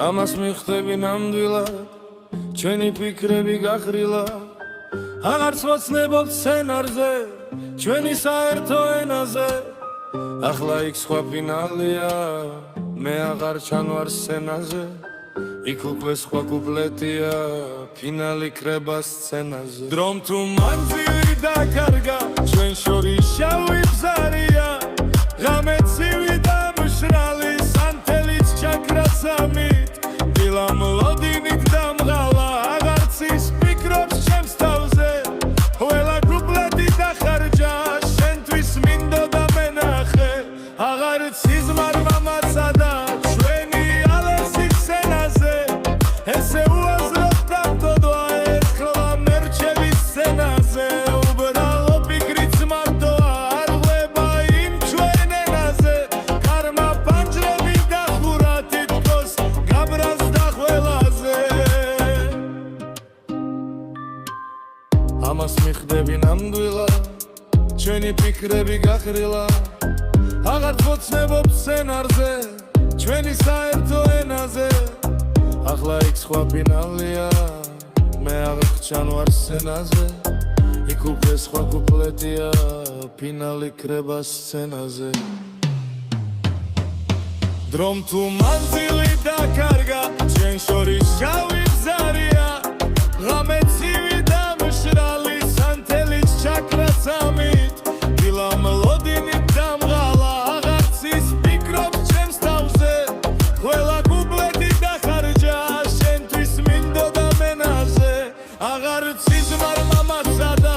ამას მიხდები ნამდვილად ჩვენი ფიქრები გახრილა აღარც ვოცნებობ სცენარზე ჩვენი საერთო ენაზე ახლა იქ სხვა ფინალია მე აღარ ჩანვარ სცენაზე იქ უკვე სხვა კუპლეტია ფინალი კრება სცენაზე დრომ თუ მანძილი დაკარგა ჩვენ შორის შავი ბზარია ღამე ცივი და მშრალი სანთელიც ჩაქრასამით დილა მლოდინით დამღალა აღარც ის ფიქრობს ჩემს თავზე ყველა კუპლეტი დახარჯა შენთვის მინდოდა მენახე აღარც იზმარმა მაცადა ჩვენი ალესი სცენაზე ესე უაზროდ დამტოდვა ერთხლა მერჩევი სცენაზე უბრალო ფიქრიც მარტოა არ ვლება იმ ჩვენ ენაზე კარმა პანჯრები დახურა თითქოს გაბრაზდა ყველაზე ამას მიხდები ნამდვილად ჩვენი ფიქრები გახრილა აღარ ვოცნებობ სცენარზე ჩვენი საერთო ენაზე ახლა იქ სხვა ფინალია მე აღარ ჩანვარ სცენაზე იქ უკვე სხვა კუპლეტია ფინალი კრება სცენაზე დრომ თუ მანძილი დაკარგა ჩვენ შორის შავი ბზარია ღამე ცივი და მშრალი სანთელიც ჩაქრასამით დილა მლოდინით დამღალა აღარც ის ფიქრობს ჩემს თავზე ყველა კუპლეტი დახარჯა შენთვის მინდოდა მენაზე აღარც იზმარმა მაცადა